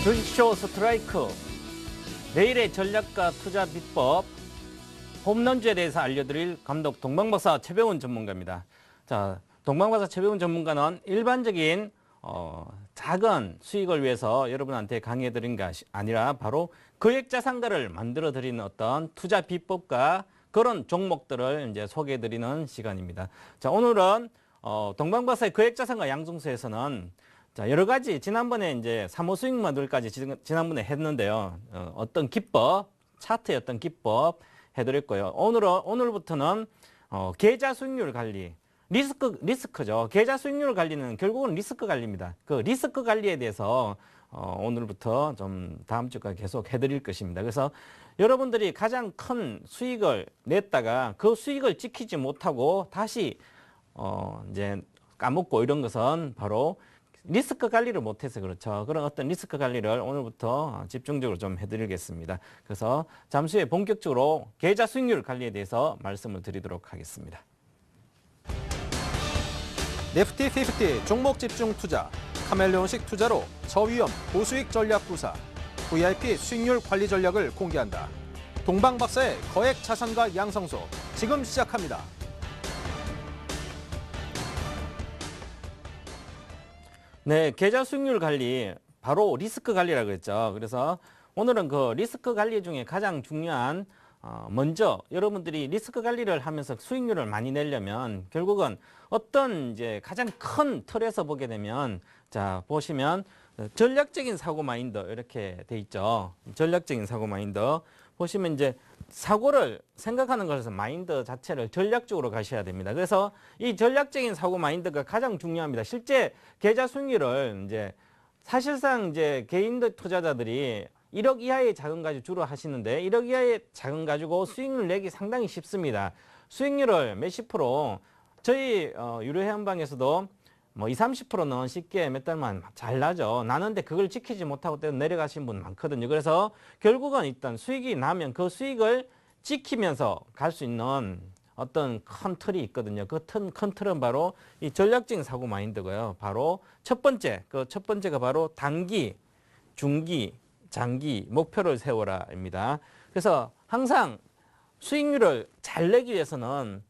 주식쇼 스트라이크, 내일의 전략과 투자 비법, 홈런주에 대해서 알려드릴 감독 동방박사 최병훈 전문가입니다. 자, 동방박사 최병훈 전문가는 일반적인 작은 수익을 위해서 여러분한테 강의해드린 게 아니라 바로 거액자산가를 만들어드리는 어떤 투자 비법과 그런 종목들을 이제 소개해드리는 시간입니다. 자, 오늘은 동방박사의 거액자산가 양성서에서는 자, 여러 가지 지난번에 이제 사모수익 모델까지 지난번에 했는데요. 어떤 기법, 차트의 어떤 기법 해드렸고요. 오늘부터는 계좌 수익률 관리, 리스크죠. 계좌 수익률 관리는 결국은 리스크 관리입니다. 그 리스크 관리에 대해서 오늘부터 좀 다음 주까지 계속 해드릴 것입니다. 그래서 여러분들이 가장 큰 수익을 냈다가 그 수익을 지키지 못하고 다시 이제 까먹고 이런 것은 바로 리스크 관리를 못해서 그렇죠. 그런 어떤 리스크 관리를 오늘부터 집중적으로 좀 해드리겠습니다. 그래서 잠시 후에 본격적으로 계좌 수익률 관리에 대해서 말씀을 드리도록 하겠습니다. 니프티 50 종목 집중 투자, 카멜레온식 투자로 저위험 고수익 전략 구사, VIP 수익률 관리 전략을 공개한다. 동방박사의 거액 자산가 양성소 지금 시작합니다. 네, 계좌 수익률 관리, 바로 리스크 관리라고 했죠. 그래서 오늘은 그 리스크 관리 중에 가장 중요한 먼저 여러분들이 리스크 관리를 하면서 수익률을 많이 내려면 결국은 어떤 이제 가장 큰 틀에서 보게 되면 자, 보시면 전략적인 사고 마인드 이렇게 돼 있죠. 전략적인 사고 마인드 보시면 이제 사고를 생각하는 것에서 마인드 자체를 전략적으로 가셔야 됩니다. 그래서 이 전략적인 사고 마인드가 가장 중요합니다. 실제 계좌 수익률을 이제 사실상 이제 개인 투자자들이 1억 이하의 자금 가지고 주로 하시는데 1억 이하의 자금 가지고 수익률 내기 상당히 쉽습니다. 수익률을 몇십 프로, 저희 유료회원방에서도 뭐 20, 30%는 쉽게 몇 달만 잘 나죠. 나는데 그걸 지키지 못하고 때로 내려가신 분 많거든요. 그래서 결국은 일단 수익이 나면 그 수익을 지키면서 갈 수 있는 어떤 큰 틀이 있거든요. 그 큰 틀은 바로 이 전략적인 사고 마인드고요. 바로 첫 번째가 바로 단기, 중기, 장기 목표를 세워라입니다. 그래서 항상 수익률을 잘 내기 위해서는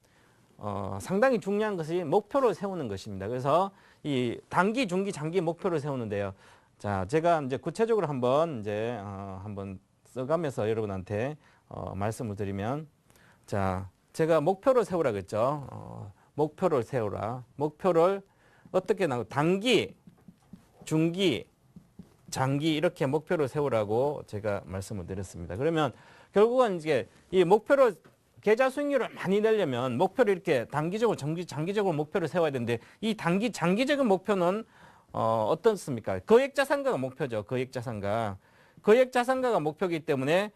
상당히 중요한 것이 목표를 세우는 것입니다. 그래서 이 단기, 중기, 장기 목표를 세우는데요. 자, 제가 이제 구체적으로 한번 써가면서 여러분한테 말씀을 드리면, 자, 제가 목표를 세우라 그랬죠. 목표를 세우라. 목표를 어떻게 나고 단기, 중기, 장기 이렇게 목표를 세우라고 제가 말씀을 드렸습니다. 그러면 결국은 이제 이 목표를 계좌 수익률을 많이 내려면 목표를 이렇게 단기적으로 장기적으로 목표를 세워야 되는데 이 장기적인 목표는 어떻습니까? 거액자산가가 목표죠. 거액자산가가 목표이기 때문에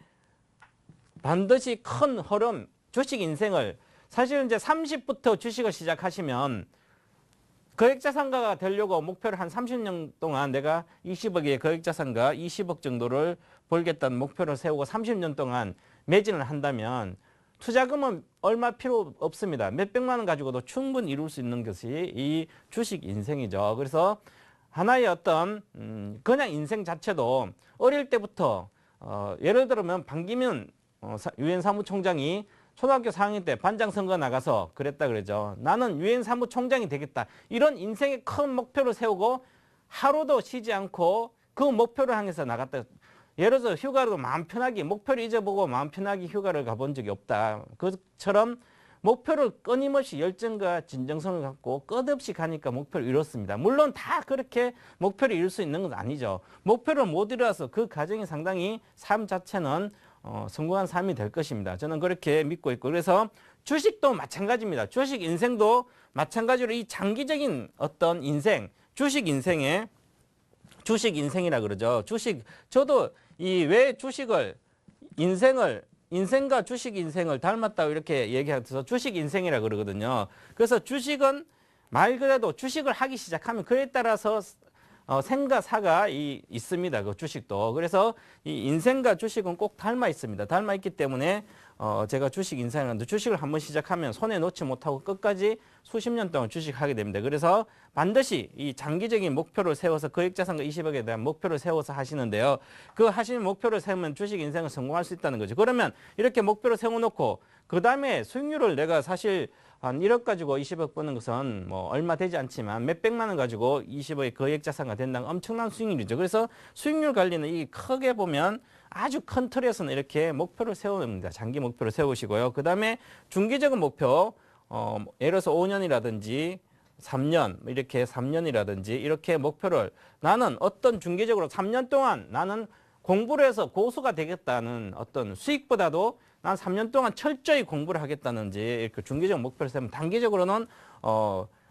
반드시 큰 흐름, 주식 인생을 사실 이제 30부터 주식을 시작하시면 거액자산가가 되려고 목표를 한 30년 동안 내가 20억의 거액자산가 20억 정도를 벌겠다는 목표를 세우고 30년 동안 매진을 한다면 투자금은 얼마 필요 없습니다. 몇백만 원 가지고도 충분히 이룰 수 있는 것이 이 주식 인생이죠. 그래서 하나의 어떤 그냥 인생 자체도 어릴 때부터 예를 들면 반기문 유엔 사무총장이 초등학교 4학년 때 반장 선거 나가서 그랬다 그러죠. 나는 유엔 사무총장이 되겠다. 이런 인생의 큰 목표를 세우고 하루도 쉬지 않고 그 목표를 향해서 나갔다. 예를 들어 휴가로 마음 편하게 목표를 잊어보고 마음 편하게 휴가를 가본 적이 없다. 그처럼 목표를 끊임없이 열정과 진정성을 갖고 끝없이 가니까 목표를 이뤘습니다. 물론 다 그렇게 목표를 이룰 수 있는 건 아니죠. 목표를 못 이뤄서 그 과정이 상당히 삶 자체는 성공한 삶이 될 것입니다. 저는 그렇게 믿고 있고 그래서 주식도 마찬가지입니다. 주식 인생도 마찬가지로 이 장기적인 어떤 인생, 주식 인생이라 그러죠. 저도 이 왜 주식을 인생을 인생과 주식 인생을 닮았다고 이렇게 얘기해서 주식 인생이라 그러거든요. 그래서 주식은 말 그대로 주식을 하기 시작하면 그에 따라서 생과 사가 있습니다. 그 주식도. 그래서 이 인생과 주식은 꼭 닮아 있습니다. 닮아 있기 때문에 제가 주식 인생을 하는데 주식을 한번 시작하면 손에 놓지 못하고 끝까지 수십 년 동안 주식하게 됩니다. 그래서 반드시 이 장기적인 목표를 세워서 거액자산가 20억에 대한 목표를 세워서 하시는데요. 그 하시는 목표를 세우면 주식 인생을 성공할 수 있다는 거죠. 그러면 이렇게 목표를 세워놓고 그 다음에 수익률을 내가 사실 한 1억 가지고 20억 버는 것은 뭐 얼마 되지 않지만 몇백만 원 가지고 20억의 거액자산가 된다는 엄청난 수익률이죠. 그래서 수익률 관리는 이 크게 보면 아주 큰 틀에서는 이렇게 목표를 세웁니다. 장기 목표를 세우시고요. 그 다음에 중기적인 목표, 예를 들어서 5년이라든지 3년, 이렇게 3년이라든지 이렇게 목표를 나는 어떤 중기적으로 3년 동안 나는 공부를 해서 고수가 되겠다는 어떤 수익보다도 난 3년 동안 철저히 공부를 하겠다는지 이렇게 중기적 목표를 세우면 단기적으로는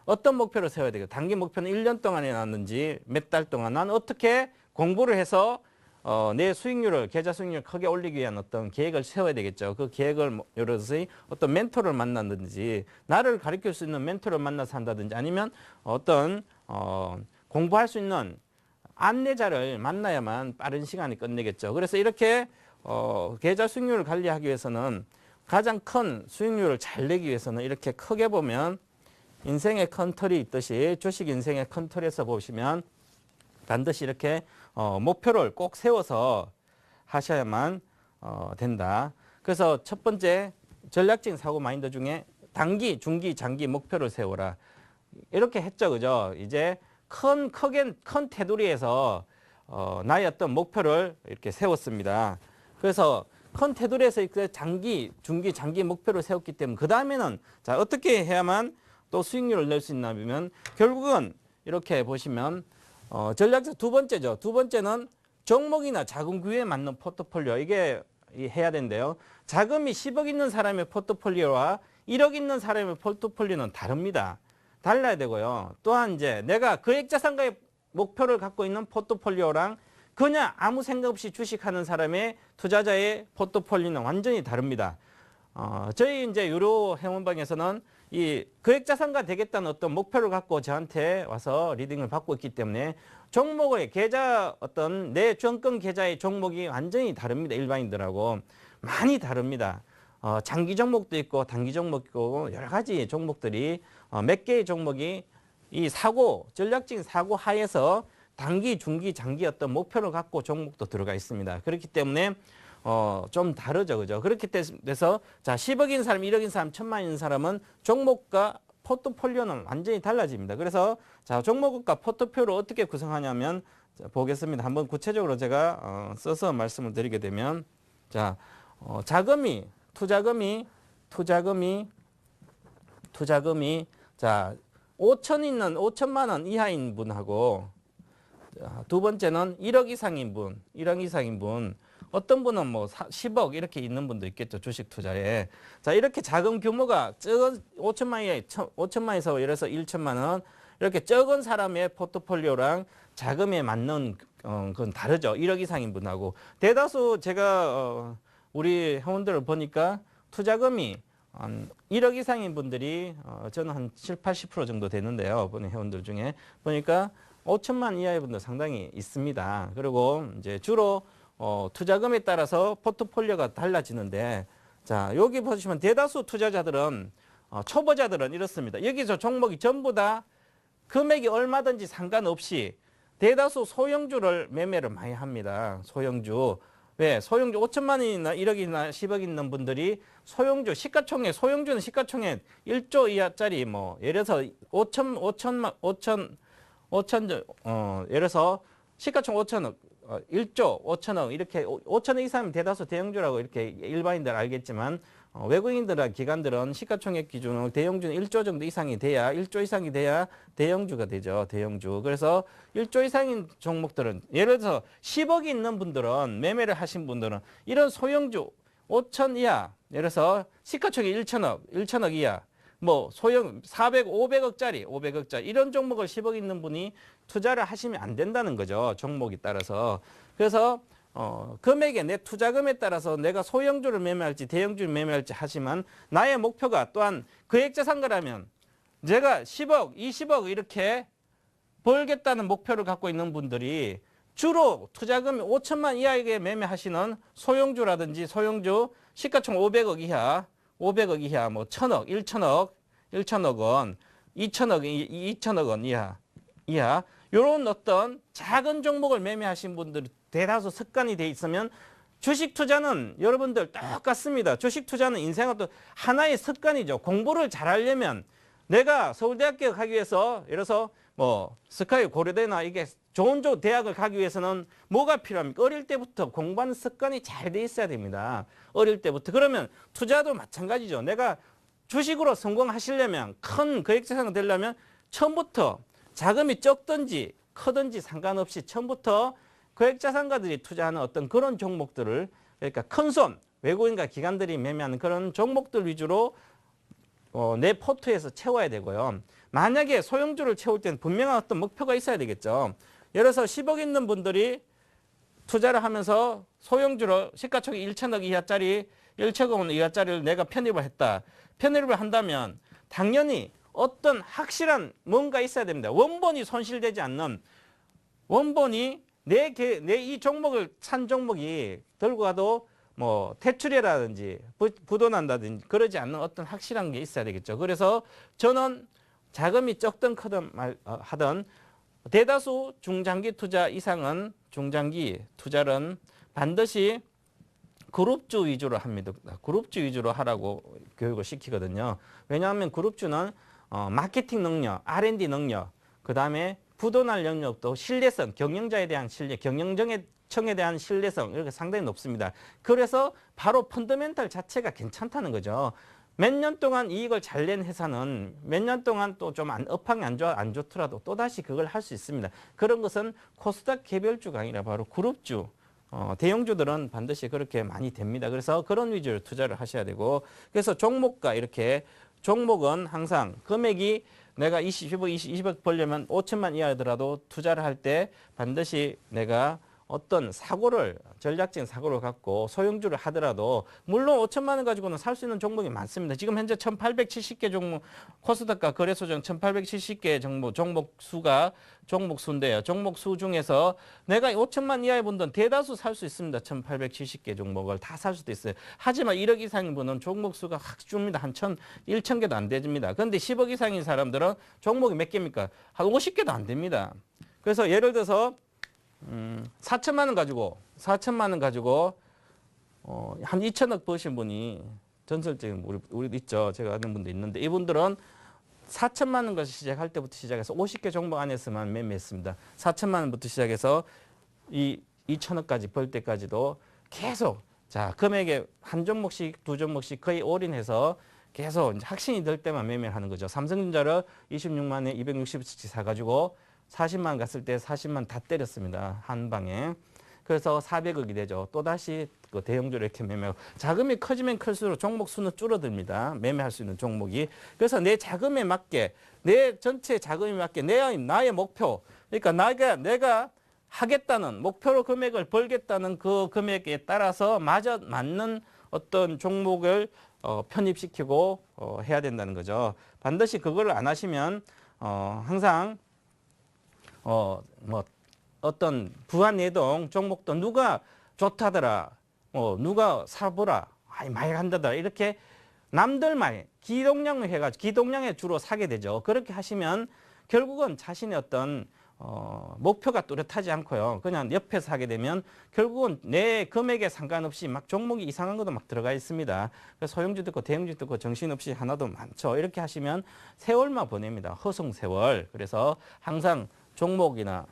어떤 목표를 세워야 되겠다. 단기 목표는 1년 동안에 놨는지 몇 달 동안 난 어떻게 공부를 해서 내 수익률을, 계좌 수익률을 크게 올리기 위한 어떤 계획을 세워야 되겠죠. 그 계획을 예를 들어서 어떤 멘토를 만난다든지 나를 가르칠 수 있는 멘토를 만나서 한다든지 아니면 어떤 공부할 수 있는 안내자를 만나야만 빠른 시간에 끝내겠죠. 그래서 이렇게 계좌 수익률을 관리하기 위해서는 가장 큰 수익률을 잘 내기 위해서는 이렇게 크게 보면 인생의 큰 틀이 있듯이 주식 인생의 큰 틀에서 보시면 반드시 이렇게 목표를 꼭 세워서 하셔야만 된다. 그래서 첫 번째 전략적인 사고 마인드 중에 단기, 중기, 장기 목표를 세워라. 이렇게 했죠, 그죠? 이제 큰 테두리에서 나의 어떤 목표를 이렇게 세웠습니다. 그래서 큰 테두리에서 장기, 중기, 장기 목표를 세웠기 때문에 그 다음에는 자 어떻게 해야만 또 수익률을 낼 수 있나 하면 결국은 이렇게 보시면 전략적 두 번째죠. 두 번째는 종목이나 자금 규모에 맞는 포트폴리오 이게 해야 된대요. 자금이 10억 있는 사람의 포트폴리오와 1억 있는 사람의 포트폴리오는 다릅니다. 달라야 되고요. 또한 이제 내가 거액자산가의 목표를 갖고 있는 포트폴리오랑 그냥 아무 생각 없이 주식하는 사람의 투자자의 포트폴리오는 완전히 다릅니다. 저희 이제 유료 회원방에서는 이 거액자산가 되겠다는 어떤 목표를 갖고 저한테 와서 리딩을 받고 있기 때문에 종목의 계좌 어떤 내 주권권 계좌의 종목이 완전히 다릅니다. 일반인들하고 많이 다릅니다. 장기 종목도 있고 단기 종목도 있고 여러 가지 종목들이 몇 개의 종목이 이 전략적인 사고 하에서 단기, 중기, 장기 어떤 목표를 갖고 종목도 들어가 있습니다. 그렇기 때문에 좀 다르죠, 그죠? 그렇게 돼서 자 10억인 사람, 1억인 사람, 1,000만인 사람은 종목과 포트폴리오는 완전히 달라집니다. 그래서 자 종목과 포트폴리오를 어떻게 구성하냐면 자, 보겠습니다. 한번 구체적으로 제가 써서 말씀을 드리게 되면 자 투자금이 자 5천만 원 이하인 분하고 두 번째는 1억 이상인 분, 어떤 분은 뭐 10억 이렇게 있는 분도 있겠죠. 주식 투자에. 자, 이렇게 작은 규모가 적은 5천만에서 예를 들어서 1천만 원 이렇게 적은 사람의 포트폴리오랑 자금에 맞는 그건 다르죠. 1억 이상인 분하고. 대다수 제가 우리 회원들을 보니까 투자금이 한 1억 이상인 분들이 저는 한 7, 80% 정도 되는데요. 보는 회원들 중에 보니까 5천만 이하의 분도 상당히 있습니다. 그리고 이제 주로 투자금에 따라서 포트폴리오가 달라지는데 자 여기 보시면 대다수 투자자들은 초보자들은 이렇습니다. 여기서 종목이 전부 다 금액이 얼마든지 상관없이 대다수 소형주를 매매를 많이 합니다. 소형주. 왜? 소형주 5천만 원이나 1억이나 10억 있는 분들이 소형주는 시가총액 1조 이하짜리 뭐 예를 들어서 5천 예를 들어서 시가총 5천억 1조 5천억 이렇게 5천억 이상이면 대다수 대형주라고 이렇게 일반인들 알겠지만 외국인들과 기관들은 시가총액 기준으로 대형주는 1조 정도 이상이 돼야 1조 이상이 돼야 대형주가 되죠. 대형주. 그래서 1조 이상인 종목들은 예를 들어서 10억이 있는 분들은 매매를 하신 분들은 이런 소형주 5천 이하 예를 들어서 시가총액 1천억 이하 뭐 소형 500억짜리 이런 종목을 10억 있는 분이 투자를 하시면 안 된다는 거죠. 종목에 따라서. 그래서 금액에 내 투자금에 따라서 내가 소형주를 매매할지 대형주를 매매할지 하지만 나의 목표가 또한 거액자산가라면 제가 10억, 20억 이렇게 벌겠다는 목표를 갖고 있는 분들이 주로 투자금 5천만 이하에게 매매하시는 소형주라든지 소형주 시가총 500억 이하, 500억 이하, 뭐 1,000억, 1,000억 원, 2,000억 원 이하 이런 어떤 작은 종목을 매매하신 분들이 대다수 습관이 돼 있으면 주식 투자는 여러분들 똑같습니다. 주식 투자는 인생의 어떤 하나의 습관이죠. 공부를 잘하려면 내가 서울대학교 가기 위해서 예를 들어서 뭐 스카이 고려대나 이게 좋은 대학을 가기 위해서는 뭐가 필요합니까? 어릴 때부터 공부하는 습관이 잘 돼 있어야 됩니다. 어릴 때부터. 그러면 투자도 마찬가지죠. 내가 주식으로 성공하시려면 큰 거액자산이 되려면 처음부터 자금이 적든지 크든지 상관없이 처음부터 거액자산가들이 투자하는 어떤 그런 종목들을 그러니까 큰손 외국인과 기관들이 매매하는 그런 종목들 위주로 내 포트에서 채워야 되고요. 만약에 소형주를 채울 때는 분명한 어떤 목표가 있어야 되겠죠. 예를 들어서 10억 있는 분들이 투자를 하면서 소형주로 시가총액 1천억 이하짜리 1천억 원 이하짜리를 내가 편입을 했다. 편입을 한다면 당연히 어떤 확실한 뭔가 있어야 됩니다. 원본이 손실되지 않는 원본이 내 이 종목을 산 종목이 들고 가도 뭐 퇴출이라든지 부도난다든지 그러지 않는 어떤 확실한 게 있어야 되겠죠. 그래서 저는 자금이 적든 크든 하든 대다수 중장기 투자 이상은 중장기 투자는 반드시 그룹주 위주로 합니다. 그룹주 위주로 하라고 교육을 시키거든요. 왜냐하면 그룹주는 마케팅 능력, R&D 능력, 그 다음에 부도날 영역도 신뢰성, 경영자에 대한 신뢰, 경영청에 대한 신뢰성 이렇게 상당히 높습니다. 그래서 바로 펀더멘탈 자체가 괜찮다는 거죠. 몇 년 동안 이익을 잘 낸 회사는 몇 년 동안 또 좀 업황이 안 좋더라도 또다시 그걸 할 수 있습니다. 그런 것은 코스닥 개별주가 아니라 바로 그룹주, 대형주들은 반드시 그렇게 많이 됩니다. 그래서 그런 위주로 투자를 하셔야 되고 그래서 종목과 이렇게 종목은 항상 금액이 내가 20억 벌려면 5천만 이하더라도 투자를 할 때 반드시 내가 어떤 사고를 전략적인 사고를 갖고 소형주를 하더라도 물론 5천만 원 가지고는 살 수 있는 종목이 많습니다. 지금 현재 1,870개 종목 코스닥과 거래소중 1,870개 종목 수인데요. 종목 수 중에서 내가 5천만 이하의 분들은 대다수 살 수 있습니다. 1,870개 종목을 다 살 수도 있어요. 하지만 1억 이상인 분은 종목 수가 확 줍니다. 한 1,000개도 안 됩니다. 그런데 10억 이상인 사람들은 종목이 몇 개입니까? 한 50개도 안 됩니다. 그래서 예를 들어서 4천만 원 가지고 한 2천억 버신 분이 전설적인 우리 있죠. 제가 아는 분도 있는데 이분들은 4천만 원까지 시작할 때부터 시작해서 50개 종목 안에서만 매매했습니다. 4천만 원부터 시작해서 이 2천억까지 벌 때까지도 계속 자 금액에 한 종목씩 두 종목씩 거의 올인해서 계속 이제 확신이 들 때만 매매를 하는 거죠. 삼성전자를 26만에 260씩 사가지고 40만 갔을 때 40만 다 때렸습니다. 한 방에. 그래서 400억이 되죠. 또다시 그 대형주를 이렇게 매매하고 자금이 커지면 클수록 종목 수는 줄어듭니다. 매매할 수 있는 종목이. 그래서 내 자금에 맞게 내 전체 자금에 맞게 나의 목표 그러니까 내가 하겠다는 목표로 금액을 벌겠다는 그 금액에 따라서 맞는 어떤 종목을 편입시키고 해야 된다는 거죠. 반드시 그걸 안 하시면 항상 어떤 부안내동 종목도 누가 좋다더라, 누가 사보라, 많이 간다더라 이렇게 남들 말 기동량을 해가지고 기동량에 주로 사게 되죠. 그렇게 하시면 결국은 자신의 어떤 목표가 뚜렷하지 않고요. 그냥 옆에서 하게 되면 결국은 내 금액에 상관없이 막 종목이 이상한 것도 막 들어가 있습니다. 그래서 소형주도 있고 대형주도 있고 정신없이 하나도 많죠. 이렇게 하시면 세월만 보냅니다. 허송세월. 그래서 항상 종목이나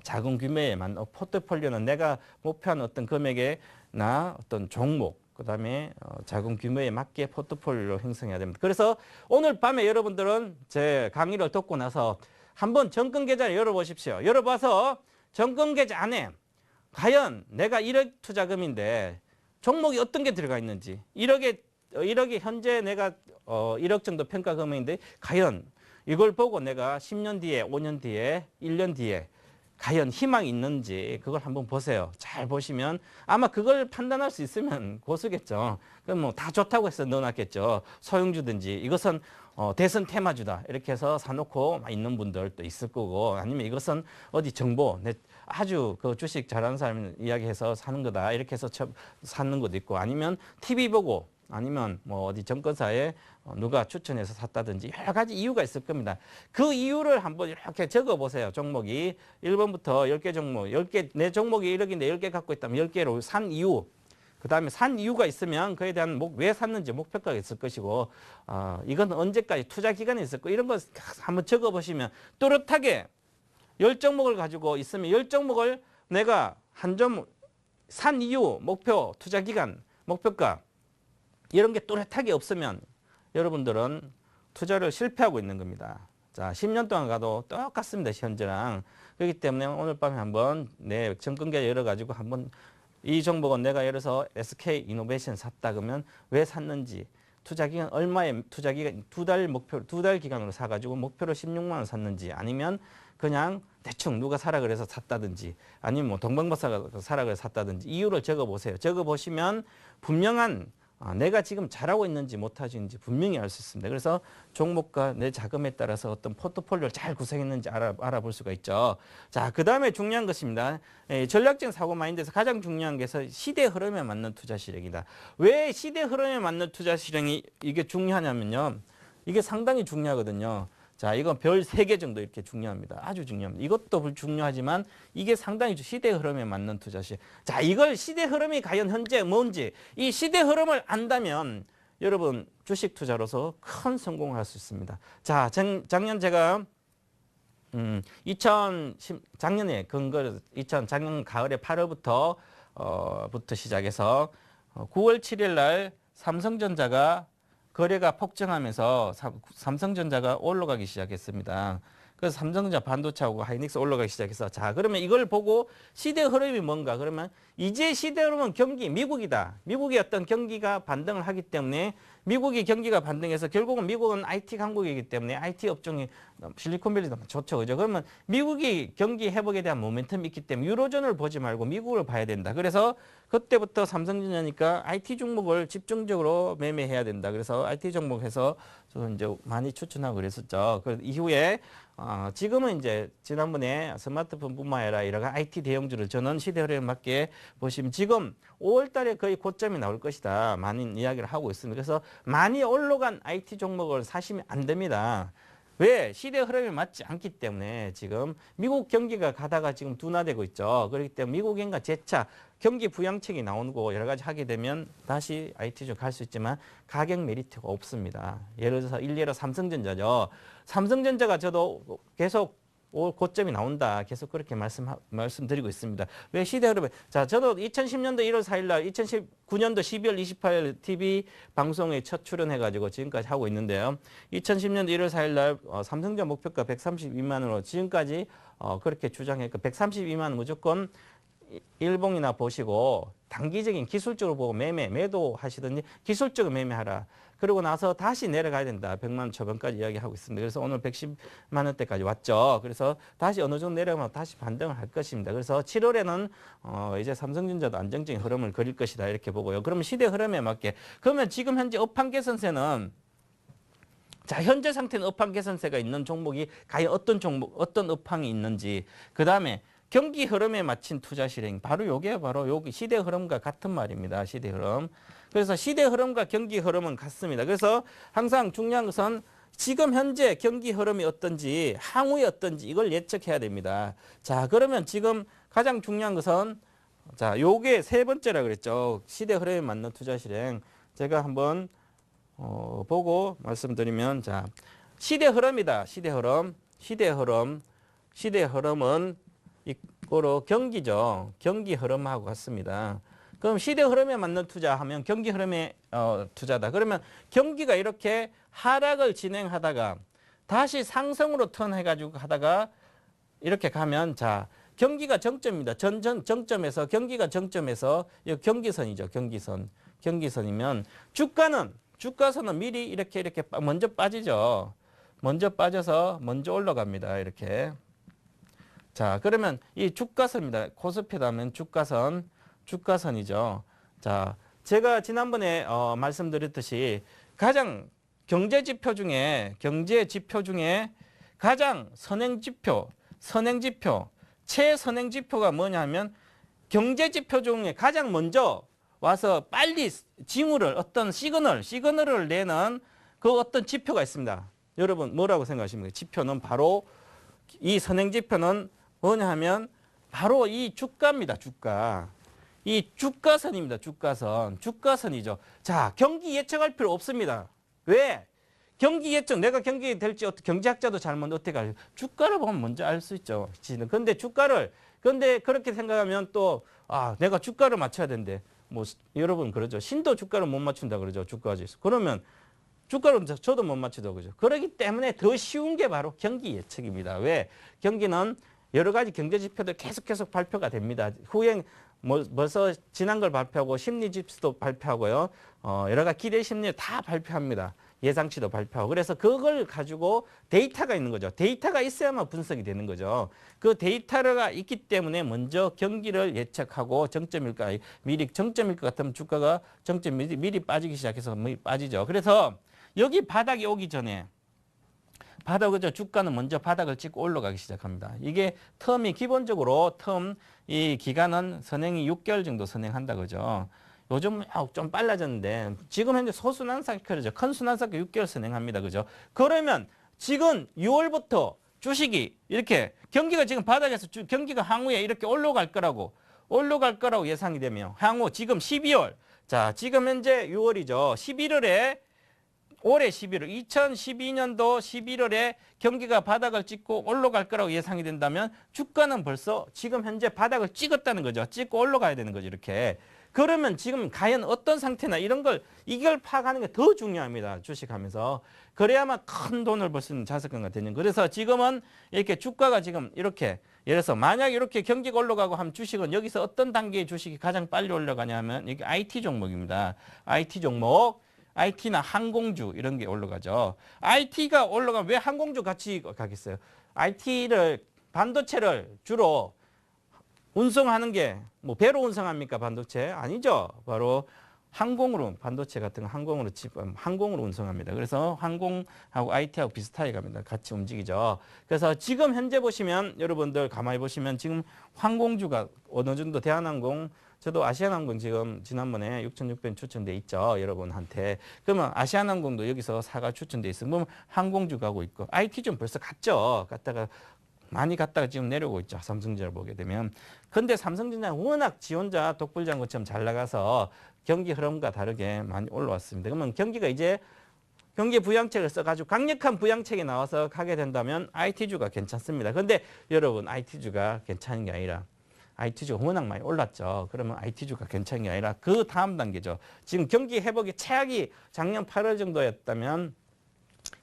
작은 규모에만 포트폴리오는 내가 목표한 어떤 금액에나 어떤 종목 그다음에 작은 규모에 맞게 포트폴리오를 형성해야 됩니다. 그래서 오늘 밤에 여러분들은 제 강의를 듣고 나서 한번 정권 계좌를 열어보십시오. 열어봐서 정권 계좌 안에 과연 내가 1억 투자금인데 종목이 어떤 게 들어가 있는지 1억이 현재 내가 1억 정도 평가금액인데 과연 이걸 보고 내가 10년 뒤에 5년 뒤에 1년 뒤에 과연 희망이 있는지 그걸 한번 보세요. 잘 보시면 아마 그걸 판단할 수 있으면 고수겠죠. 그럼 뭐 다 좋다고 해서 넣어놨겠죠. 소형주든지 이것은 대선 테마주다 이렇게 해서 사놓고 있는 분들도 있을 거고, 아니면 이것은 어디 정보 아주 그 주식 잘하는 사람이 이야기해서 사는 거다 이렇게 해서 사는 것도 있고, 아니면 TV 보고 아니면 뭐 어디 정권사에 누가 추천해서 샀다든지 여러 가지 이유가 있을 겁니다. 그 이유를 한번 이렇게 적어 보세요. 종목이 1번부터 10개 종목, 10개, 내 종목이 1억인데 10개 갖고 있다면 10개로 산 이유, 그 다음에 산 이유가 있으면 그에 대한 왜 샀는지 목표가가 있을 것이고, 이건 언제까지 투자 기간이 있을 거, 이런 거 한번 적어 보시면 또렷하게 10종목을 가지고 있으면 10종목을 내가 한 종목 산 이유, 목표, 투자 기간, 목표가 이런 게 또렷하게 없으면 여러분들은 투자를 실패하고 있는 겁니다. 자, 10년 동안 가도 똑같습니다. 현재랑. 그렇기 때문에 오늘 밤에 한번 내 정권계 열어가지고 한번 이 종목은 내가 예를 들어서 SK 이노베이션 샀다 그러면 왜 샀는지, 투자 기간 얼마의 투자 기간, 두 달 기간으로 사가지고 목표로 16만 원 샀는지, 아니면 그냥 대충 누가 사라 그래서 샀다든지, 아니면 뭐 동방박사가 사라 그래서 샀다든지 이유를 적어보세요. 적어보시면 분명한 내가 지금 잘하고 있는지 못하고 있는지 분명히 알 수 있습니다. 그래서 종목과 내 자금에 따라서 어떤 포트폴리오를 잘 구성했는지 알아볼 수가 있죠. 자, 그 다음에 중요한 것입니다. 전략적인 사고 마인드에서 가장 중요한 게 시대 흐름에 맞는 투자 실력이다. 왜 시대 흐름에 맞는 투자 실력이 이게 중요하냐면요. 이게 상당히 중요하거든요. 자, 이건 별 3개 정도 이렇게 중요합니다. 아주 중요합니다. 이것도 중요하지만 이게 상당히 시대 흐름에 맞는 투자시. 자, 이걸 시대 흐름이 과연 현재 뭔지, 이 시대 흐름을 안다면 여러분 주식 투자로서 큰 성공을 할 수 있습니다. 자, 작년 제가 작년에 작년 가을에 8월부터 부터 시작해서 9월 7일 날 삼성전자가 거래가 폭증하면서 삼성전자가 올라가기 시작했습니다. 그래서 삼성전자 반도체하고 하이닉스 올라가기 시작해서, 자, 그러면 이걸 보고 시대 흐름이 뭔가, 그러면 이제 시대 흐름은 미국이다. 미국의 어떤 경기가 반등을 하기 때문에, 미국이 경기가 반등해서 결국은 미국은 IT 강국이기 때문에 IT 업종이 실리콘밸리도 좋죠. 그죠? 그러면 미국이 경기 회복에 대한 모멘텀이 있기 때문에 유로존을 보지 말고 미국을 봐야 된다. 그래서 그때부터 삼성전자니까 IT 종목을 집중적으로 매매해야 된다. 그래서 IT 종목에서 저는 이제 많이 추천하고 그랬었죠. 그 이후에 지금은 이제 지난번에 스마트폰뿐만 아니라 여러 가지 IT 대형주를 저는 시대 흐름에 맞게 보시면 지금 5월 달에 거의 고점이 나올 것이다. 많은 이야기를 하고 있습니다. 그래서 많이 올라간 IT 종목을 사시면 안 됩니다. 왜? 시대 흐름에 맞지 않기 때문에 지금 미국 경기가 가다가 지금 둔화되고 있죠. 그렇기 때문에 미국인가 재차 경기 부양책이 나오고 여러 가지 하게 되면 다시 IT 쪽 갈 수 있지만 가격 메리트가 없습니다. 예를 들어서 일례로 삼성전자죠. 삼성전자가 저도 계속 고점이 나온다. 계속 그렇게 말씀드리고 있습니다. 왜 시대 흐름에? 자, 저도 2010년도 1월 4일 날 2019년도 12월 28일 TV 방송에 첫 출연해가지고 지금까지 하고 있는데요. 2010년도 1월 4일 날 삼성전자 목표가 132만 원으로 지금까지 그렇게 주장했고 132만 원 무조건 일봉이나 보시고 단기적인 기술적으로 보고 매도 하시든지 기술적으로 매매하라. 그러고 나서 다시 내려가야 된다. 100만 원 초반까지 이야기하고 있습니다. 그래서 오늘 110만 원대까지 왔죠. 그래서 다시 어느 정도 내려가면 다시 반등을 할 것입니다. 그래서 7월에는 이제 삼성전자도 안정적인 흐름을 그릴 것이다. 이렇게 보고요. 그러면 시대 흐름에 맞게. 그러면 지금 현재 업황 개선세는, 자, 현재 상태는 업황 개선세가 있는 종목이 과연 어떤 종목, 어떤 업황이 있는지, 그 다음에 경기 흐름에 맞춘 투자 실행, 바로 요게 바로 여기 시대 흐름과 같은 말입니다. 시대 흐름. 그래서 시대 흐름과 경기 흐름은 같습니다. 그래서 항상 중요한 것은 지금 현재 경기 흐름이 어떤지, 향후에 어떤지 이걸 예측해야 됩니다. 자, 그러면 지금 가장 중요한 것은, 자, 요게 세 번째라 그랬죠. 시대 흐름에 맞는 투자 실행. 제가 한번 보고 말씀드리면, 자, 시대 흐름이다. 시대 흐름. 시대 흐름은 이거로 경기죠. 경기 흐름하고 같습니다. 그럼 시대 흐름에 맞는 투자하면 경기 흐름에 투자다. 그러면 경기가 이렇게 하락을 진행하다가 다시 상승으로 턴해가지고 하다가 이렇게 가면, 자, 경기가 정점입니다. 정점에서 경기가 정점에서 이 경기선이죠. 경기선이면 주가선은 미리 이렇게 먼저 빠지죠. 먼저 빠져서 먼저 올라갑니다. 이렇게. 자, 그러면 이 주가선입니다. 코스피다 하면 주가선이죠. 자, 제가 지난번에 말씀드렸듯이 가장 경제 지표 중에 가장 최선행 지표가 뭐냐면 경제 지표 중에 가장 먼저 와서 빨리 징후를 어떤 시그널을 내는 그 어떤 지표가 있습니다. 여러분 뭐라고 생각하십니까? 지표는 바로 이 선행 지표는 뭐냐 하면 바로 이 주가입니다. 주가. 이 주가선입니다. 주가선이죠. 자, 경기 예측할 필요 없습니다. 왜? 경기 예측, 내가 경기 될지 경제학자도 잘 먼저 어떻게 알죠? 주가를 보면 먼저 알 수 있죠. 근데 그렇게 생각하면 또, 내가 주가를 맞춰야 된대. 뭐, 여러분 그러죠. 신도 주가를 못 맞춘다 그러죠. 주가가 지수. 그러면 주가를 저도 못 맞추다 그러죠. 그렇기 때문에 더 쉬운 게 바로 경기 예측입니다. 왜? 경기는 여러 가지 경제 지표들 계속 발표가 됩니다. 후행, 벌써 지난 걸 발표하고 심리 지수도 발표하고요. 여러 가지 기대 심리 다 발표합니다. 예상치도 발표하고. 그래서 그걸 가지고 데이터가 있는 거죠. 데이터가 있어야만 분석이 되는 거죠. 그 데이터가 있기 때문에 먼저 경기를 예측하고 정점일까, 미리 정점일 것 같으면 주가가 정점 미리 빠지기 시작해서 빠지죠. 그래서 여기 바닥이 오기 전에 주가는 먼저 바닥을 찍고 올라가기 시작합니다. 이게 텀이 기본적으로 이 기간은 선행이 6개월 정도 선행한다 그죠. 요즘 좀 빨라졌는데 지금 현재 소순환 사이클이죠. 큰 순환 사이클 6개월 선행합니다. 그죠? 그러면 지금 6월부터 주식이 이렇게 경기가 지금 바닥에서 경기가 향후에 이렇게 올라갈 거라고 예상이 되며 향후 지금 12월. 자, 지금 현재 6월이죠. 11월에 올해 11월, 2012년도 11월에 경기가 바닥을 찍고 올라갈 거라고 예상이 된다면 주가는 벌써 지금 현재 바닥을 찍었다는 거죠. 찍고 올라가야 되는 거죠. 이렇게. 그러면 지금 과연 어떤 상태나 이걸 파악하는 게 더 중요합니다. 주식하면서. 그래야만 큰 돈을 벌 수 있는 자산가가 되는. 그래서 지금은 이렇게 주가가 지금 이렇게 예를 들어서 만약 이렇게 경기가 올라가고 하면 주식은 여기서 어떤 단계의 주식이 가장 빨리 올라가냐 하면 이게 IT 종목입니다. IT 종목. IT나 항공주 이런 게 올라가죠. IT가 올라가면 왜 항공주 같이 가겠어요? 반도체를 주로 운송하는 게 뭐 배로 운송합니까? 반도체? 아니죠. 바로 반도체 같은 거 항공으로 운송합니다. 그래서 항공하고 IT하고 비슷하게 갑니다. 같이 움직이죠. 그래서 지금 현재 보시면 여러분들 가만히 보시면 지금 항공주가 어느 정도 대한항공 저도 아시아나항공 지금 지난번에 6,600원 추천돼 있죠. 여러분한테. 그러면 아시아나항공도 여기서 사가 추천돼 있으면 그러면 항공주 가고 있고 IT 좀 벌써 많이 갔다가 지금 내려오고 있죠. 삼성전자를 보게 되면. 근데 삼성전자는 워낙 지 혼자 독불장군처럼 잘 나가서 경기 흐름과 다르게 많이 올라왔습니다. 그러면 경기가 이제 경기 부양책을 써가지고 강력한 부양책이 나와서 가게 된다면 IT주가 괜찮습니다. 근데 여러분 IT주가 괜찮은 게 아니라 IT주가 워낙 많이 올랐죠. 그러면 IT주가 괜찮은 게 아니라 그 다음 단계죠. 지금 경기 회복이 최악이 작년 8월 정도였다면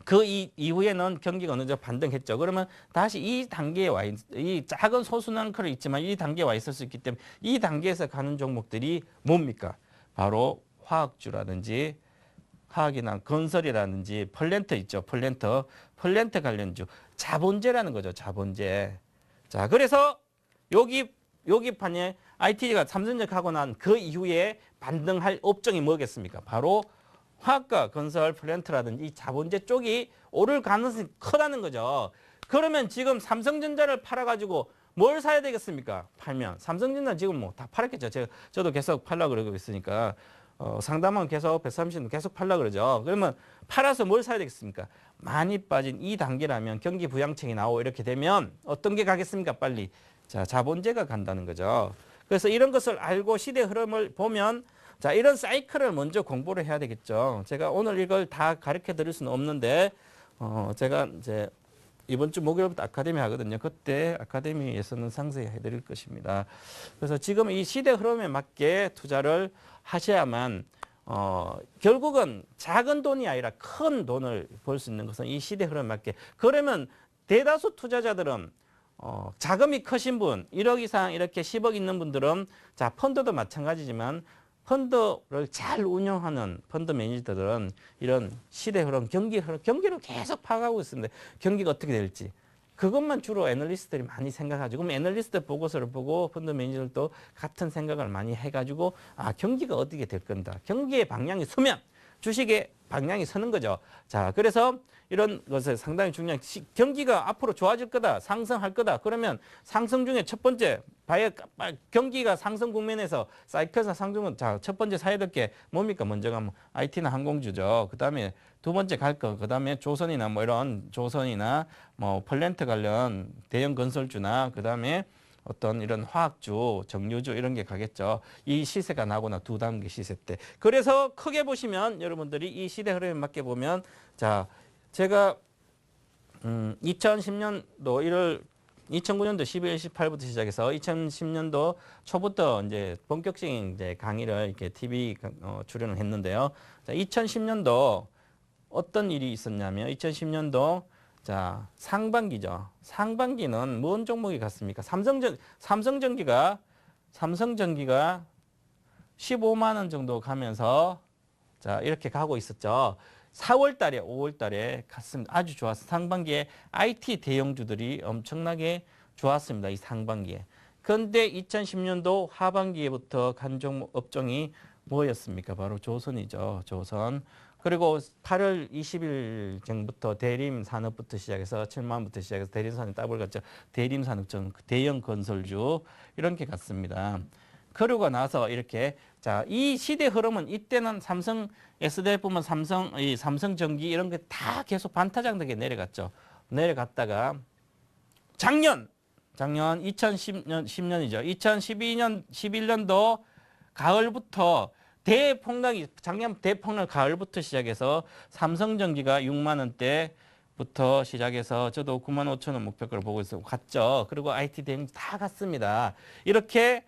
그 이후에는 경기가 어느 정도 반등했죠. 그러면 다시 이 단계에 이 작은 소순환클이 있지만 이 단계에 와 있을 수 있기 때문에 이 단계에서 가는 종목들이 뭡니까? 바로 화학주라든지 화학이나 건설이라든지 펄렌트 있죠. 펄렌트 관련주. 자본재라는 거죠. 자본재. 자, 그래서 여기 판에 IT가 삼성전자 가고 난 그 이후에 반등할 업종이 뭐겠습니까? 바로 화학과 건설 플랜트라든지 이 자본재 쪽이 오를 가능성이 크다는 거죠. 그러면 지금 삼성전자를 팔아가지고 뭘 사야 되겠습니까? 팔면 삼성전자 지금 뭐 다 팔았겠죠. 저도 계속 팔려고 그러고 있으니까 상담은 계속 130은 계속 팔려고 그러죠. 그러면 팔아서 뭘 사야 되겠습니까? 많이 빠진 이 단계라면 경기 부양책이 나오고 이렇게 되면 어떤 게 가겠습니까? 빨리. 자, 자본재가 간다는 거죠. 그래서 이런 것을 알고 시대 흐름을 보면 자, 이런 사이클을 먼저 공부를 해야 되겠죠. 제가 오늘 이걸 다 가르쳐 드릴 수는 없는데, 제가 이제 이번 주 목요일부터 아카데미 하거든요. 그때 아카데미에서는 상세히 해드릴 것입니다. 그래서 지금 이 시대 흐름에 맞게 투자를 하셔야만, 결국은 작은 돈이 아니라 큰 돈을 벌 수 있는 것은 이 시대 흐름에 맞게. 그러면 대다수 투자자들은 자금이 크신 분, 1억 이상 이렇게 10억 있는 분들은 자, 펀드도 마찬가지지만 펀드를 잘 운영하는 펀드 매니저들은 이런 시대 흐름, 경기 흐름, 경기를 계속 파악하고 있습니다. 경기가 어떻게 될지. 그것만 주로 애널리스트들이 많이 생각하죠. 그럼 애널리스트 보고서를 보고 펀드 매니저들도 같은 생각을 많이 해가지고 경기가 어떻게 될 건다. 경기의 방향이 서면 주식의 방향이 서는 거죠. 자, 그래서 이런 것을 상당히 중요한 경기가 앞으로 좋아질 거다, 상승할 거다. 그러면 상승 중에 첫 번째 경기가 상승 국면에서 사이클상 상승은 첫 번째 사야 될 게 뭡니까? 먼저 가면 IT나 항공주죠. 그다음에 두 번째 갈 거, 그다음에 조선이나 뭐 이런 조선이나 뭐 플랜트 관련 대형 건설주나 그다음에 어떤 이런 화학주, 정유주 이런 게 가겠죠. 이 시세가 나거나 두 단계 시세 때. 그래서 크게 보시면 여러분들이 이 시대 흐름에 맞게 보면 자, 제가 2010년도 2009년도 12월 18일부터 시작해서 2010년도 초부터 이제 본격적인 이제 강의를 이렇게 TV 출연을 했는데요. 자, 2010년도 어떤 일이 있었냐면 2010년도 자, 상반기죠. 상반기는 뭔 종목이 갔습니까? 삼성전기가 15만 원 정도 가면서 자, 이렇게 가고 있었죠. 4월 달에 5월 달에 갔습니다. 아주 좋았어요. 상반기에 IT 대형주들이 엄청나게 좋았습니다. 이 상반기에. 그런데 2010년도 하반기에부터 간 종목 업종이 뭐였습니까? 바로 조선이죠. 조선. 그리고 8월 20일 전부터 대림 산업부터 시작해서 7만 원부터 시작해서 대림 산업 더블 갔죠. 대림 산업전 대형 건설주 이렇게 갔습니다. 그러고 나서 이렇게 자, 이 시대 흐름은 이때는 삼성 SDI 보면 삼성전기 이런 게 다 계속 반타작되게 내려갔죠. 내려갔다가 작년 2010년이죠. 2012년 11년도 가을부터 대폭락이 작년 대폭락 가을부터 시작해서 삼성전기가 6만 원대부터 시작해서 저도 9만 5천 원 목표가를 보고 있어요. 갔죠. 그리고 IT 대행 다 갔습니다. 이렇게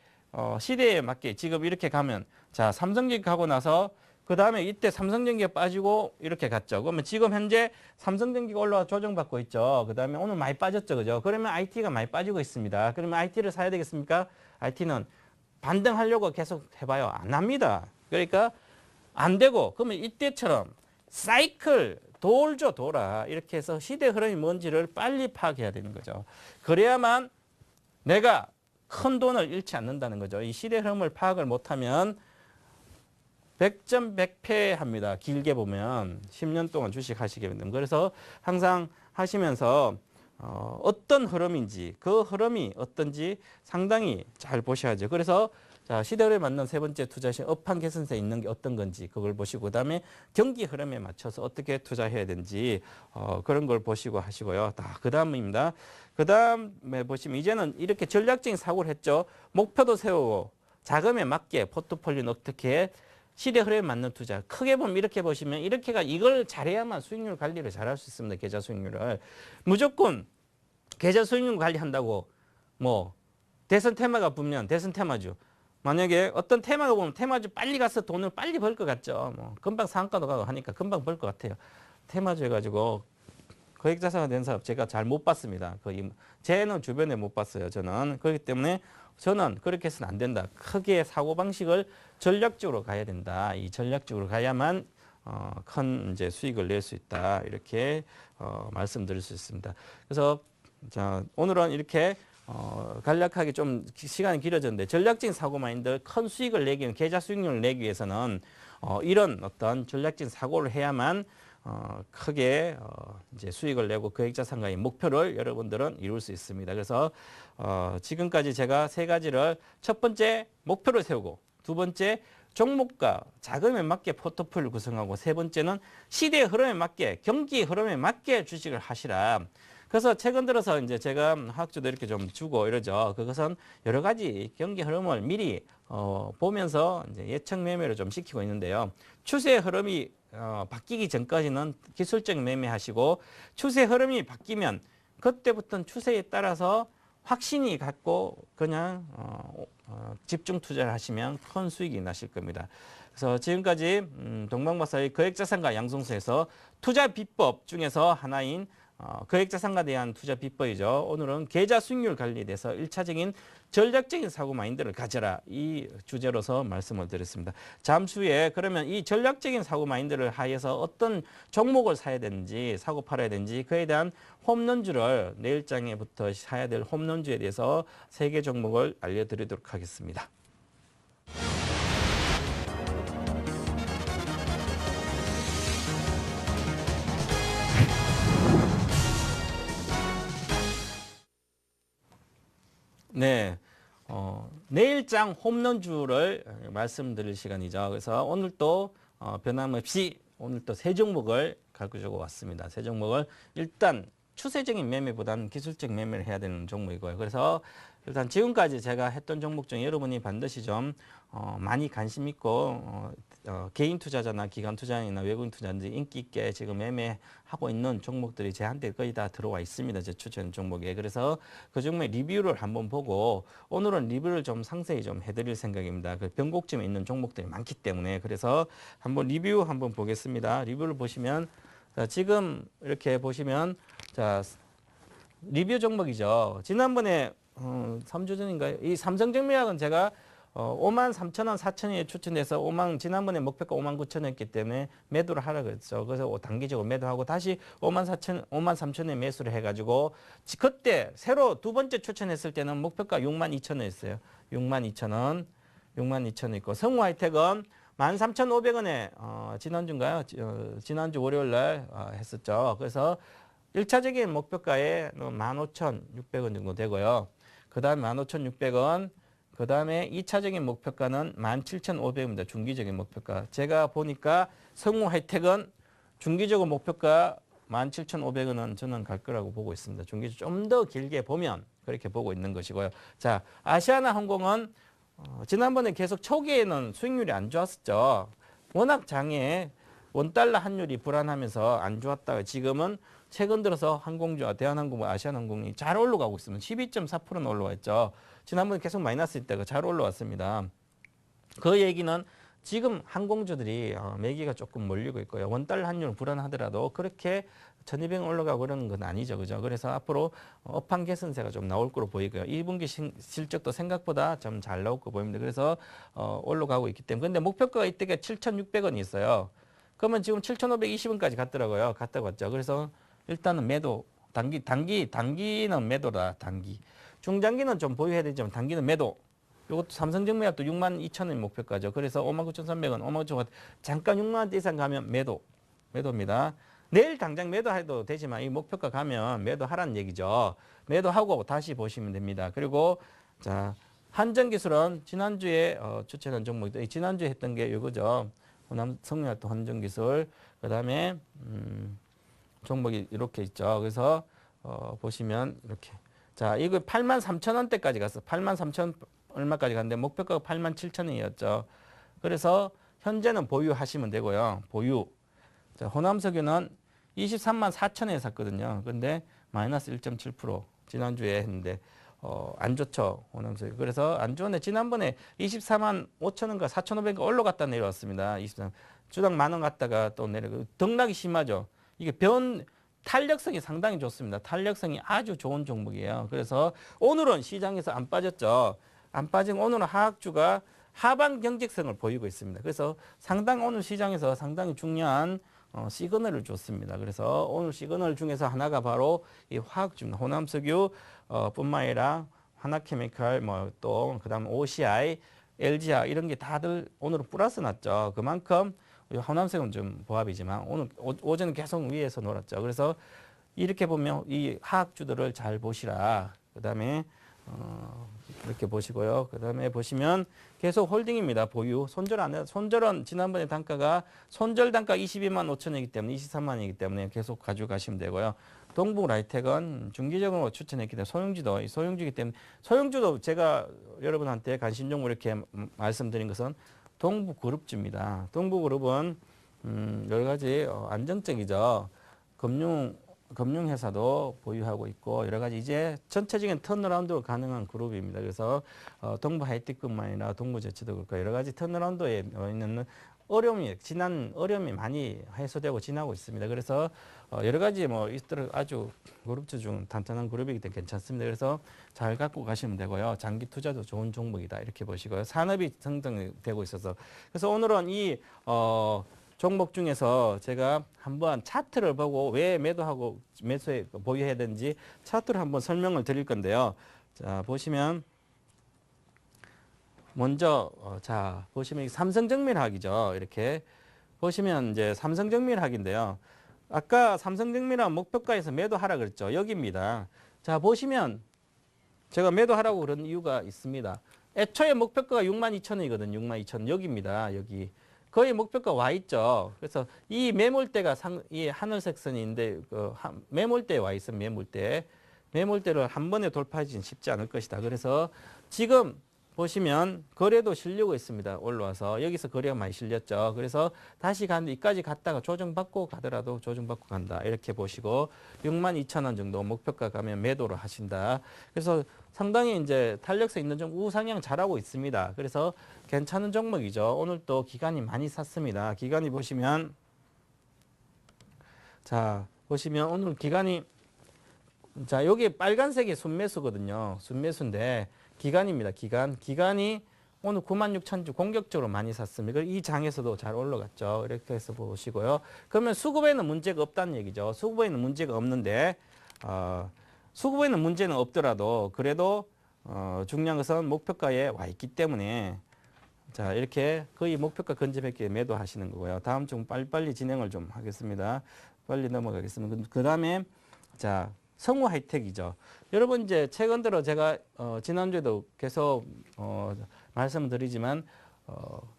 시대에 맞게 지금 이렇게 가면 자, 삼성전기 가고 나서 그 다음에 이때 삼성전기가 빠지고 이렇게 갔죠. 그러면 지금 현재 삼성전기가 올라와 조정받고 있죠. 그 다음에 오늘 많이 빠졌죠. 그죠? 그러면 IT가 많이 빠지고 있습니다. 그러면 IT를 사야 되겠습니까? IT는 반등하려고 계속 해봐요. 안 합니다. 그러니까 안 되고 그러면 이때처럼 사이클 돌죠, 돌아. 이렇게 해서 시대 흐름이 뭔지를 빨리 파악해야 되는 거죠. 그래야만 내가 큰 돈을 잃지 않는다는 거죠. 이 시대 흐름을 파악을 못하면 100점 100패합니다. 길게 보면 10년 동안 주식 하시게 되면. 그래서 항상 하시면서 어떤 흐름인지 그 흐름이 어떤지 상당히 잘 보셔야죠. 그래서 자, 시대 흐름에 맞는 세 번째 투자 시 업황 개선세 있는 게 어떤 건지 그걸 보시고 그다음에 경기 흐름에 맞춰서 어떻게 투자해야 되는지 그런 걸 보시고 하시고요. 그 다음입니다. 그 다음에 보시면 이제는 이렇게 전략적인 사고를 했죠. 목표도 세우고 자금에 맞게 포트폴리오는 어떻게 시대 흐름에 맞는 투자. 크게 보면 이렇게 보시면 이렇게가 이걸 잘해야만 수익률 관리를 잘할 수 있습니다. 계좌 수익률을. 무조건 계좌 수익률 관리한다고 뭐 대선 테마가 붙면 대선 테마주. 만약에 어떤 테마가 보면 테마주 빨리 가서 돈을 빨리 벌 것 같죠. 뭐 금방 상한가도 가고 하니까 금방 벌 것 같아요. 테마주 해가지고 거액자산가 된 사업 제가 잘 못 봤습니다. 거의 제는 주변에 못 봤어요. 저는 그렇기 때문에 저는 그렇게 해서는 안 된다. 크게 사고방식을 전략적으로 가야 된다. 이 전략적으로 가야만 큰 이제 수익을 낼 수 있다. 이렇게 말씀드릴 수 있습니다. 그래서 자, 오늘은 이렇게 간략하게 좀 시간이 길어졌는데 전략적인 사고 마인드 큰 수익을 내기 위해 계좌 수익률을 내기 위해서는 이런 어떤 전략적인 사고를 해야만 크게 이제 수익을 내고 거액자산가의 목표를 여러분들은 이룰 수 있습니다. 그래서 지금까지 제가 세 가지를 첫 번째 목표를 세우고 두 번째 종목과 자금에 맞게 포트폴리오를 구성하고 세 번째는 시대의 흐름에 맞게 경기의 흐름에 맞게 주식을 하시라. 그래서 최근 들어서 이제 제가 화학주도 이렇게 좀 주고 이러죠. 그것은 여러 가지 경기 흐름을 미리 보면서 이제 예측 매매를 좀 시키고 있는데요. 추세 흐름이 바뀌기 전까지는 기술적 매매하시고 추세 흐름이 바뀌면 그때부터는 추세에 따라서 확신이 갖고 그냥 집중 투자를 하시면 큰 수익이 나실 겁니다. 그래서 지금까지 동방박사의 거액자산가 양성소에서 투자 비법 중에서 하나인 거액자산가 대한 투자 비법이죠. 오늘은 계좌 수익률 관리에 대해서 1차적인 전략적인 사고 마인드를 가져라. 이 주제로서 말씀을 드렸습니다. 잠시 후에 그러면 이 전략적인 사고 마인드를 하에서 어떤 종목을 사야 되는지 사고 팔아야 되는지 그에 대한 홈런주를 내일장에부터 사야 될 홈런주에 대해서 3개 종목을 알려드리도록 하겠습니다. 네, 내일장 홈런주를 말씀드릴 시간이죠. 그래서 오늘 또 변함없이 오늘 또 3종목을 가지고 왔습니다. 3종목을 일단 추세적인 매매보다는 기술적 매매를 해야 되는 종목이고요. 그래서 일단 지금까지 제가 했던 종목 중에 여러분이 반드시 좀 많이 관심 있고 개인 투자자나 기관 투자자나 외국인 투자자들이 인기 있게 지금 매매하고 있는 종목들이 제한테 거의 다 들어와 있습니다. 제 추천 종목에. 그래서 그 종목의 리뷰를 한번 보고 오늘은 리뷰를 좀 상세히 좀 해드릴 생각입니다. 그 변곡점에 있는 종목들이 많기 때문에 그래서 한번 리뷰 한번 보겠습니다. 리뷰를 보시면 자, 지금 이렇게 보시면 자 리뷰 종목이죠. 지난번에 3주 전인가요? 이 삼성정밀약은 제가 53,000원, 4,000원에 추천해서 지난번에 목표가 59,000원이었기 때문에 매도를 하라고 했죠. 그래서 단기적으로 매도하고 다시 53,000원에 매수를 해가지고 그때 새로 두 번째 추천했을 때는 목표가 62,000원이었어요. 62,000원, 62,000원 있고 성우 하이텍은 13,500원에 지난주인가요? 지난주 월요일 날 했었죠. 그래서 1차적인 목표가에 15,600원 정도 되고요. 그 다음에 15,600원, 그 다음에 2차적인 목표가는 17,500원입니다. 중기적인 목표가. 제가 보니까 성우 하이텍은 중기적으로 목표가 17,500원은 저는 갈 거라고 보고 있습니다. 중기적 좀 더 길게 보면 그렇게 보고 있는 것이고요. 자, 아시아나항공은 지난번에 계속 초기에는 수익률이 안 좋았었죠. 워낙 장에 원달러 환율이 불안하면서 안 좋았다가 지금은 최근 들어서 항공주와 대한항공과 아시아나항공이 잘 올라가고 있습니다. 12.4%는 올라와 있죠. 지난번에 계속 마이너스일 때가 잘 올라왔습니다. 그 얘기는 지금 항공주들이 매기가 조금 몰리고 있고요. 원달러 환율 불안하더라도 그렇게 1200원 올라가고 그러는 건 아니죠. 그죠? 그래서 앞으로 업황 개선세가 좀 나올 거로 보이고요. 2분기 실적도 생각보다 좀 잘 나올 거 보입니다. 그래서 올라가고 있기 때문에. 근데 목표가가 이때가 7,600원이 있어요. 그러면 지금 7,520원까지 갔더라고요. 갔다고 왔죠. 그래서 일단은 매도, 단기는 매도다, 단기. 중장기는 좀 보유해야 되지만 단기는 매도. 이것도 삼성정밀약도 62,000원 목표가죠. 그래서 59,300원, 59,000원 잠깐 6만원대 이상 가면 매도입니다. 내일 당장 매도해도 되지만 이 목표가 가면 매도하라는 얘기죠. 매도하고 다시 보시면 됩니다. 그리고 자 한전기술은 지난주에 추천한 종목이 지난주에 했던 게 이거죠. 성능활동 한전기술. 그 다음에 종목이 이렇게 있죠. 그래서 보시면 이렇게 자 이거 83,000원대까지 갔어. 83,000 얼마까지 갔는데 목표가가 87,000원이었죠. 그래서 현재는 보유하시면 되고요. 보유. 자, 호남석유는 234,000원에 샀거든요. 근데 마이너스 1.7% 지난주에 했는데 안 좋죠. 호남석유. 그래서 안 좋은데 지난번에 245,000원인가 4,500원가 올라갔다 내려왔습니다. 23. 주당 10,000원 갔다가 또 내려가고 등락이 심하죠. 이게 탄력성이 상당히 좋습니다. 탄력성이 아주 좋은 종목이에요. 그래서 오늘은 시장에서 안 빠졌죠. 안 빠진 오늘은 하락주가 하반 경직성을 보이고 있습니다. 그래서 오늘 시장에서 상당히 중요한 시그널을 줬습니다. 그래서 오늘 시그널 중에서 하나가 바로 이 화학주입니다. 호남석유 뿐만 아니라 하나케미칼 또 그다음 OCI, LG화 이런 게 다들 오늘은 플러스 났죠. 그만큼 호남석유는 좀 보합이지만 오늘 오전은 계속 위에서 놀았죠. 그래서 이렇게 보면 이 화학주들을 잘 보시라. 그다음에 이렇게 보시고요. 그 다음에 보시면 계속 홀딩입니다. 보유. 손절은 지난번에 손절 단가 22만 5천이기 때문에 23만이기 때문에 계속 가져가시면 되고요. 동부라이텍은 중기적으로 추천했기 때문에 소형주이기 때문에 소형주도 제가 여러분한테 관심 종목 이렇게 말씀드린 것은 동부그룹주입니다. 동부그룹은 여러 가지 안정적이죠. 금융회사도 보유하고 있고 여러 가지 이제 전체적인 턴어라운드가 가능한 그룹입니다. 그래서 동부 하이텍뿐만 아니라 동부 제치도 그렇고 여러 가지 턴어라운드에 있는 지난 어려움이 많이 해소되고 지나고 있습니다. 그래서 여러 가지 뭐 이들 아주 그룹주 중 단단한 그룹이기 때문에 괜찮습니다. 그래서 잘 갖고 가시면 되고요. 장기 투자도 좋은 종목이다 이렇게 보시고요. 산업이 성장되고 있어서 그래서 오늘은 이 종목 중에서 제가 한번 차트를 보고 왜 매도하고 매수에 보유해야 되는지 차트를 한번 설명을 드릴 건데요. 자 보시면. 먼저 자 보시면 삼성정밀학이죠. 이렇게 보시면 이제 삼성정밀학인데요. 아까 삼성정밀학 목표가에서 매도하라 그랬죠. 여기입니다. 자 보시면 제가 매도하라고 그런 이유가 있습니다. 애초에 목표가가 62,000원이거든요. 62,000원 여기입니다. 여기 거의 목표가 와 있죠. 그래서 이 매물대가 이 하늘색 선인데 매물대에 와 있으면 매물대를 한 번에 돌파하기는 쉽지 않을 것이다. 그래서 지금 보시면 거래도 실리고 있습니다. 올라와서 여기서 거래가 많이 실렸죠. 그래서 다시 가는데 이까지 갔다가 조정받고 가더라도 조정받고 간다. 이렇게 보시고 62,000원 정도 목표가 가면 매도를 하신다. 그래서 상당히 이제 탄력성 있는 좀 우상향 잘하고 있습니다. 그래서 괜찮은 종목이죠. 오늘 또 기관이 많이 샀습니다. 기관이 보시면 자 보시면 오늘 기관이 자 여기 빨간색이 순매수거든요. 순매수인데 기간입니다. 기간이 오늘 96,000주 공격적으로 많이 샀습니다. 이 장에서도 잘 올라갔죠. 이렇게 해서 보시고요. 그러면 수급에는 문제가 없다는 얘기죠. 수급에는 문제가 없는데 수급에는 문제는 없더라도 그래도 중요한 것은 목표가에 와 있기 때문에 자 이렇게 거의 목표가 근접했기에 매도하시는 거고요. 다음 중 빨리빨리 진행을 좀 하겠습니다. 빨리 넘어가겠습니다. 그 다음에 자 성우 하이텍이죠. 여러분 이제 최근 들어 제가 지난주에도 계속 말씀드리지만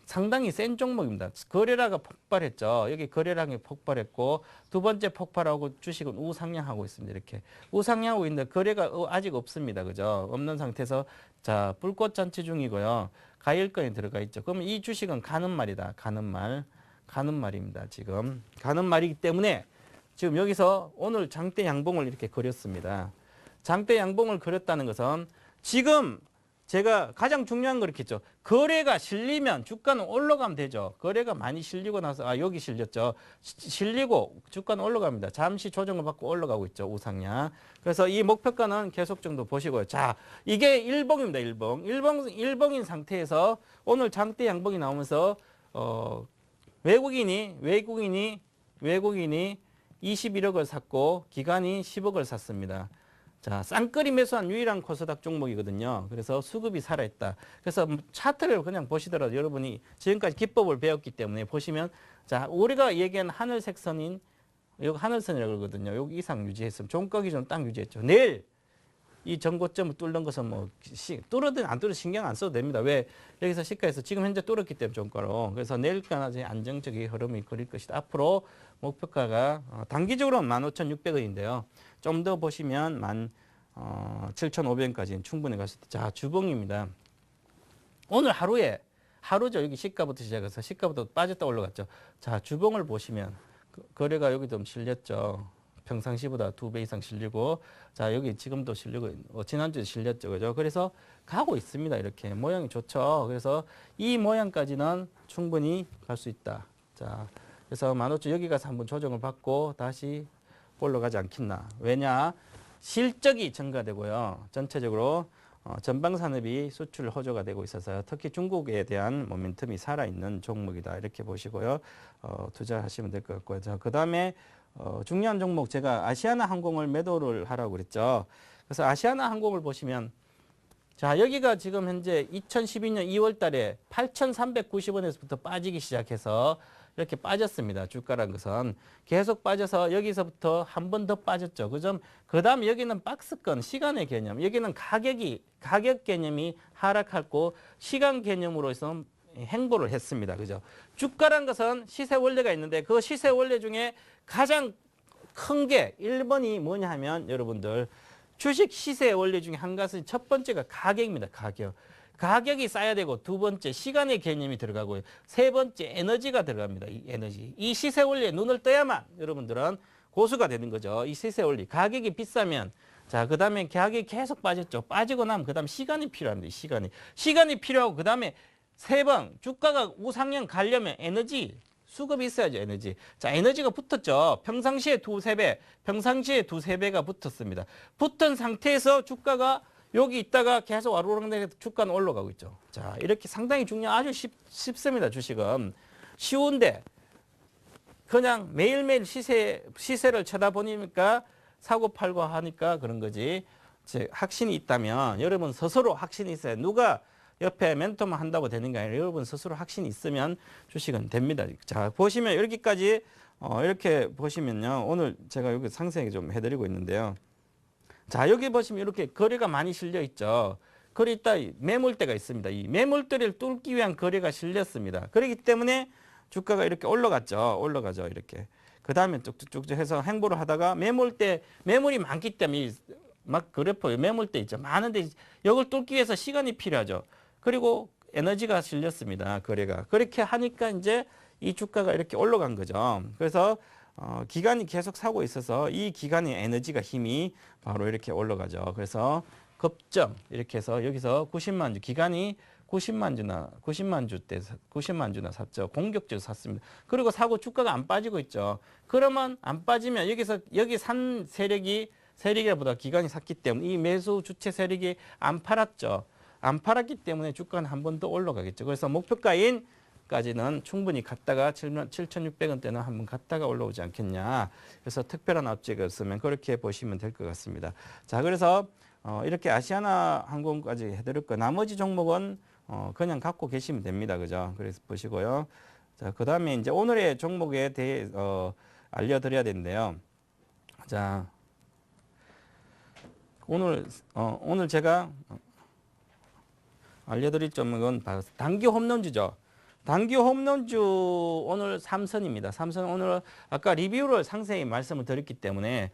상당히 센 종목입니다. 거래량가 폭발했죠. 여기 거래량이 폭발했고 두 번째 폭발하고 주식은 우상향하고 있습니다. 이렇게 우상향하고 있는데 거래가 아직 없습니다. 그죠? 없는 상태에서 자 불꽃 잔치 중이고요. 가일권이 들어가 있죠. 그러면 이 주식은 가는 말이다. 가는 말입니다. 지금 가는 말이기 때문에 지금 여기서 오늘 장대 양봉을 이렇게 그렸습니다. 장대 양봉을 그렸다는 것은 지금 제가 가장 중요한 거 이렇게 했죠. 거래가 실리면 주가는 올라가면 되죠. 거래가 많이 실리고 나서 여기 실렸죠. 실리고 주가는 올라갑니다. 잠시 조정을 받고 올라가고 있죠. 우상향. 그래서 이 목표가는 계속 정도 보시고요. 자, 이게 일봉입니다. 일봉인 상태에서 오늘 장대 양봉이 나오면서 외국인이 21억을 샀고 기관이 10억을 샀습니다. 자, 쌍끌이 매수한 유일한 코스닥 종목이거든요. 그래서 수급이 살아있다. 그래서 차트를 그냥 보시더라도 여러분이 지금까지 기법을 배웠기 때문에 보시면 자, 우리가 얘기한 하늘색 선인 여기 하늘선이라고 그러거든요. 여기 이상 유지했으면 종가 기준 딱 유지했죠. 내일 이 전고점을 뚫는 것은 뭐 뚫어든 안 뚫어도 신경 안 써도 됩니다. 왜? 여기서 시가에서 지금 현재 뚫었기 때문에 종가로. 그래서 내일까지 안정적인 흐름이 그릴 것이다. 앞으로 목표가가 단기적으로는 15,600원인데요. 좀 더 보시면 17,500원까지는 충분히 갈 수 있다. 자, 주봉입니다. 오늘 하루죠. 여기 시가부터 시작해서 시가부터 빠졌다 올라갔죠. 자, 주봉을 보시면 거래가 여기 좀 실렸죠. 평상시보다 2배 이상 실리고 자 여기 지금도 실리고 지난주에 실렸죠. 그죠? 그래서 가고 있습니다. 이렇게 모양이 좋죠. 그래서 이 모양까지는 충분히 갈 수 있다. 자 그래서 15,000 여기 가서 한번 조정을 받고 다시 올라가지 않겠나. 왜냐? 실적이 증가되고요. 전체적으로 전방산업이 수출 호조가 되고 있어서 특히 중국에 대한 모멘텀이 살아있는 종목이다. 이렇게 보시고요. 투자하시면 될 것 같고요. 자, 그 다음에 중요한 종목 제가 아시아나 항공을 매도를 하라고 그랬죠. 그래서 아시아나 항공을 보시면 자 여기가 지금 현재 2012년 2월 달에 8,390원에서부터 빠지기 시작해서 이렇게 빠졌습니다. 주가란 것은 계속 빠져서 여기서부터 한 번 더 빠졌죠. 그 다음에 여기는 박스권 시간의 개념, 여기는 가격 개념이 하락하고 시간 개념으로 해서 행보를 했습니다. 그죠? 주가란 것은 시세 원래가 있는데 그 시세 원래 중에 가장 큰 게 1번이 뭐냐 하면 여러분들 주식 시세 원리 중에 한 가지 첫 번째가 가격입니다. 가격이 쌓여야 되고 두 번째 시간의 개념이 들어가고요. 세 번째 에너지가 들어갑니다. 이 에너지. 이 시세 원리에 눈을 떠야만 여러분들은 고수가 되는 거죠. 이 시세 원리. 가격이 비싸면 자, 그 다음에 가격이 계속 빠졌죠. 빠지고 나면 그 다음 시간이 필요합니다. 시간이 필요하고 그 다음에 세 번 주가가 우상향 가려면 에너지 수급이 있어야죠. 에너지. 자, 에너지가 붙었죠. 평상시에 두세 배, 평상시에 두세 배가 붙었습니다. 붙은 상태에서 주가가 여기 있다가 계속 와르르르 주가는 올라가고 있죠. 자, 이렇게 상당히 중요한 아주 쉽습니다. 주식은 쉬운데 그냥 매일매일 시세를 쳐다보니까 사고 팔고 하니까 그런 거지. 확신이 있다면 여러분 스스로 확신이 있어요. 누가 옆에 멘토만 한다고 되는 게 아니라 여러분 스스로 확신이 있으면 주식은 됩니다. 자, 보시면 여기까지 이렇게 보시면요. 오늘 제가 여기 상세하게 좀 해드리고 있는데요. 자, 여기 보시면 이렇게 거래가 많이 실려 있죠. 거래 있다 매물대가 있습니다. 이 매물대를 뚫기 위한 거래가 실렸습니다. 그렇기 때문에 주가가 이렇게 올라가죠. 이렇게. 그 다음에 쭉쭉쭉 해서 행보를 하다가 매물이 많기 때문에 막 그래프 매물대 있죠. 많은데 이걸 뚫기 위해서 시간이 필요하죠. 그리고 에너지가 실렸습니다. 거래가. 그렇게 하니까 이제 이 주가가 이렇게 올라간 거죠. 그래서 기간이 계속 사고 있어서 이 기간의 에너지가 힘이 바로 이렇게 올라가죠. 그래서 급점 이렇게 해서 여기서 90만 주 기간이 90만 주나 샀죠. 공격적으로 샀습니다. 그리고 사고 주가가 안 빠지고 있죠. 그러면 안 빠지면 여기 산 세력보다 기간이 샀기 때문에 이 매수 주체 세력이 안 팔았죠. 안 팔았기 때문에 주가는 한 번 더 올라가겠죠. 그래서 목표가인까지는 충분히 갔다가 7,600원대는 한번 갔다가 올라오지 않겠냐. 그래서 특별한 업적이 없으면 그렇게 보시면 될 것 같습니다. 자, 그래서 이렇게 아시아나 항공까지 해드릴 거. 나머지 종목은 그냥 갖고 계시면 됩니다. 그죠? 그래서 보시고요. 자, 그 다음에 이제 오늘의 종목에 대해 알려드려야 되는데요. 자, 오늘 제가 알려드릴 점은 단기 홈런주죠. 단기 홈런주 오늘 삼선입니다. 삼선 오늘 아까 리뷰를 상세히 말씀을 드렸기 때문에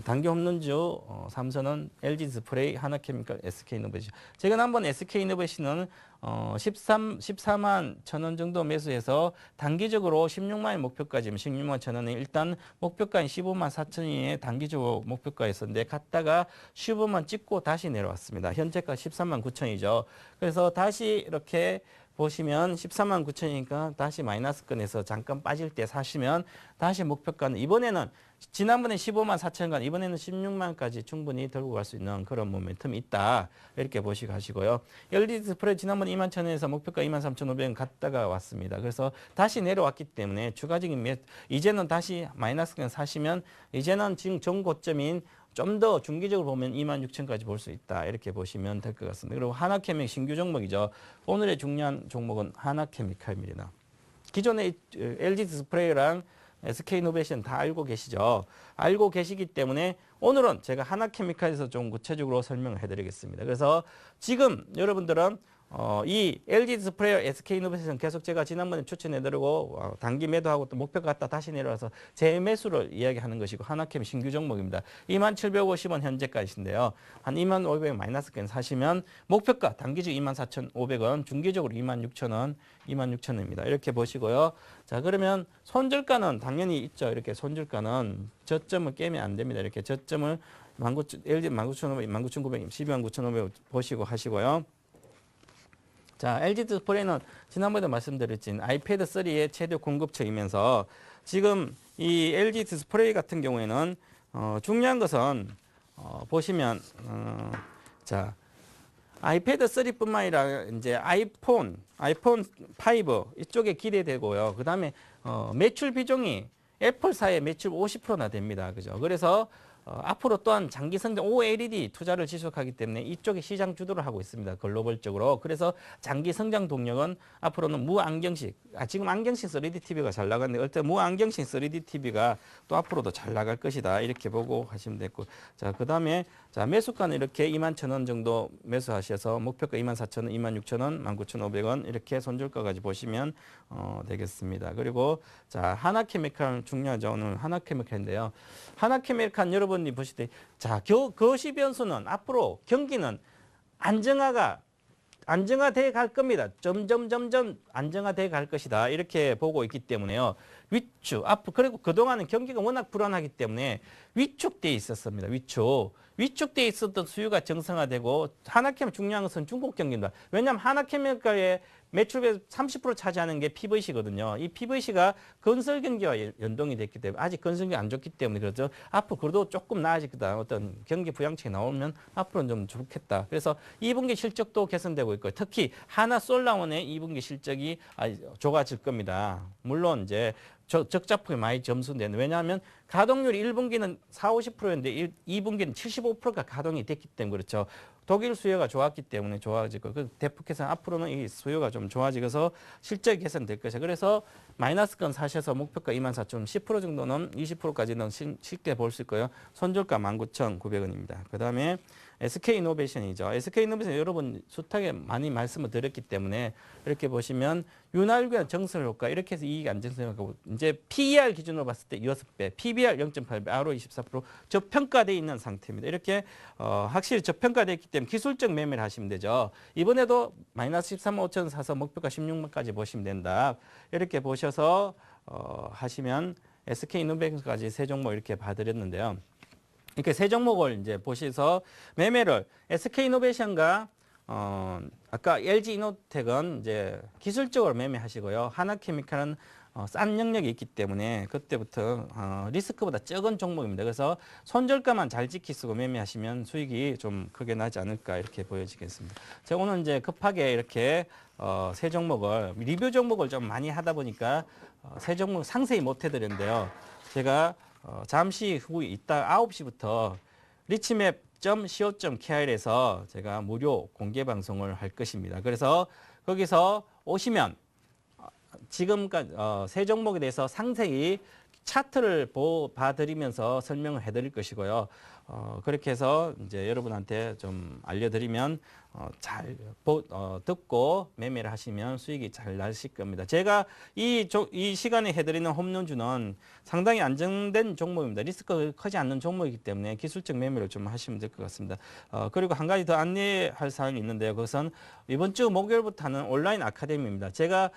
단기 홈런주 삼선은 LG디스플레이, 하나케미칼, SK이노베이션. 제가 한번 SK이노베이션은 14만 1,000원 정도 매수해서 단기적으로 16만 원 목표가지면 16만 1,000원에 일단 목표가인 15만 4천원의 단기적으로 목표가였었는데 갔다가 15만 찍고 다시 내려왔습니다. 현재가 13만 9천이죠. 그래서 다시 이렇게 보시면 14만 9천이니까 다시 마이너스권에서 잠깐 빠질 때 사시면 다시 목표가는 이번에는 지난번에 15만 4천원 이번에는 16만까지 충분히 들고 갈 수 있는 그런 모멘텀이 있다. 이렇게 보시고 하시고요. LG디스플레이 지난번 2만 1,000원에서 목표가 2만 3,500원 갔다가 왔습니다. 그래서 다시 내려왔기 때문에 추가적인 이제는 다시 마이너스권 사시면 이제는 지금 정고점인 좀 더 중기적으로 보면 26,000까지 볼 수 있다. 이렇게 보시면 될 것 같습니다. 그리고 하나케미 신규 종목이죠. 오늘의 중요한 종목은 하나케미칼입니다. 기존의 LG디스플레이랑 SK이노베이션 다 알고 계시죠. 알고 계시기 때문에 오늘은 제가 하나케미칼에서 좀 구체적으로 설명을 해드리겠습니다. 그래서 지금 여러분들은 이 LG디스플레이와 SK이노베이션 계속 제가 지난번에 추천해드리고 단기 매도하고 또 목표 갔다 다시 내려와서 재매수를 이야기하는 것이고 하나케미 신규 종목입니다. 2750원 현재가이신데요. 한 25,500원 마이너스권 사시면 목표가 단기적 24,500원, 중기적으로 26,000원, 26,000원입니다. 이렇게 보시고요. 자, 그러면 손절가는 당연히 있죠. 이렇게 손절가는 저점을 깨면 안 됩니다. 이렇게 저점을 LG 19,500, 19,900, 12,9,500 보시고 하시고요. 자, LG디스플레이는 지난번에도 말씀드렸진 아이패드 3의 최대 공급처이면서 지금 이 LG디스플레이 같은 경우에는 중요한 것은 보시면 자, 아이패드 3뿐만 아니라 이제 아이폰 5 이쪽에 기대되고요. 그다음에 매출 비중이 애플사의 매출 50%나 됩니다. 그죠? 그래서 앞으로 또한 장기 성장 OLED 투자를 지속하기 때문에 이쪽에 시장 주도를 하고 있습니다. 글로벌적으로. 그래서 장기 성장 동력은 앞으로는 무안경식, 지금 안경식 3D TV가 잘 나가는데 어떤 무안경식 3D TV가 또 앞으로도 잘 나갈 것이다. 이렇게 보고 하시면 되고. 자, 그다음에 자, 매수가는 이렇게 21,000원 정도 매수하셔서 목표가 24,000원, 26,000원, 19,500원 이렇게 손절가까지 보시면 되겠습니다. 그리고 자, 하나케미칼 중요하죠. 오늘 하나케미칼인데요. 하나케미칼 여러분이 보실 때 자, 거시 변수는 앞으로 경기는 안정화돼 갈 겁니다. 점점 안정화돼 갈 것이다. 이렇게 보고 있기 때문에요. 그리고 그동안은 경기가 워낙 불안하기 때문에 위축돼 있었습니다. 위축돼 있었던 수요가 정상화되고 하나케미 중요한 것은 중국 경기입니다. 왜냐하면 하나케미칼의 매출의 30% 차지하는 게 PVC거든요. 이 PVC가 건설 경기와 연동이 됐기 때문에 아직 건설 경기 안 좋기 때문에 그렇죠. 앞으로 그래도 조금 나아질 거다. 어떤 경기 부양책이 나오면 앞으로는 좀 좋겠다. 그래서 2분기 실적도 개선되고 있고 특히 하나솔라원의 2분기 실적이 좋아질 겁니다. 물론 이제 적자폭이 많이 점수되는 왜냐하면 가동률이 1분기는 40~50%였는데 2분기는 75%가 가동이 됐기 때문에 그렇죠. 독일 수요가 좋았기 때문에 좋아지고 대폭해서 앞으로는 이 수요가 좀 좋아지면서 실적이 개선될 것이죠. 그래서 마이너스권 사셔서 목표가 24,000원 10% 정도는 20%까지는 쉽게 볼 수 있고요. 손절가 19,900원입니다. 그다음에 SK이노베이션이죠. SK이노베이션 여러분 숱하게 많이 말씀을 드렸기 때문에 이렇게 보시면 윤활유와 정설 효과 이렇게 해서 이익 안정성하고 이제 PER 기준으로 봤을 때 6배, PBR 0.8배, ROE 24% 저평가되어 있는 상태입니다. 이렇게 확실히 저평가되어 있기 때문에 기술적 매매를 하시면 되죠. 이번에도 마이너스 13만 5천 사서 목표가 16만까지 보시면 된다. 이렇게 보셔서 하시면 SK이노베이션까지 세 종목 이렇게 봐드렸는데요. 이렇게 세 종목을 이제 보셔서 매매를 SK이노베이션과 아까 LG이노텍은 이제 기술적으로 매매하시고요. 하나케미칼은 싼 영역이 있기 때문에 그때부터 리스크보다 적은 종목입니다. 그래서 손절가만 잘 지키시고 매매하시면 수익이 좀 크게 나지 않을까 이렇게 보여지겠습니다. 제가 오늘 이제 급하게 이렇게 세 종목을 리뷰 종목을 좀 많이 하다 보니까 세 종목 상세히 못 해드렸는데요. 제가 잠시 후 이따 9시부터 리치맵.co.kr에서 제가 무료 공개 방송을 할 것입니다. 그래서 거기서 오시면 지금까지 세 종목에 대해서 상세히 차트를 봐드리면서 설명을 해드릴 것이고요. 그렇게 해서 이제 여러분한테 좀 알려드리면 잘 듣고 매매를 하시면 수익이 잘 나실 겁니다. 제가 이 시간에 해드리는 홈런주는 상당히 안정된 종목입니다. 리스크가 크지 않는 종목이기 때문에 기술적 매매를 좀 하시면 될 것 같습니다. 그리고 한 가지 더 안내할 사항이 있는데요. 그것은 이번 주 목요일부터 하는 온라인 아카데미입니다. 제가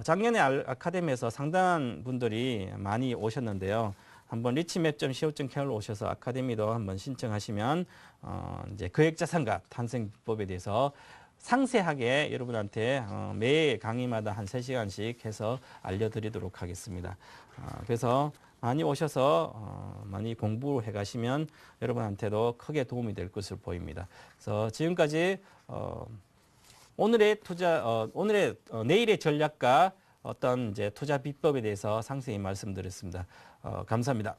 작년에 아카데미에서 상당한 분들이 많이 오셨는데요. 한번 리치맵.co.kr로 오셔서 아카데미도 한번 신청하시면 이제 거액자산가 탄생 비법에 대해서 상세하게 여러분한테 매 강의마다 한 3시간씩 해서 알려드리도록 하겠습니다. 그래서 많이 오셔서 많이 공부해 가시면 여러분한테도 크게 도움이 될 것으로 보입니다. 그래서 지금까지 내일의 전략과 어떤 이제 투자 비법에 대해서 상세히 말씀드렸습니다. 감사합니다.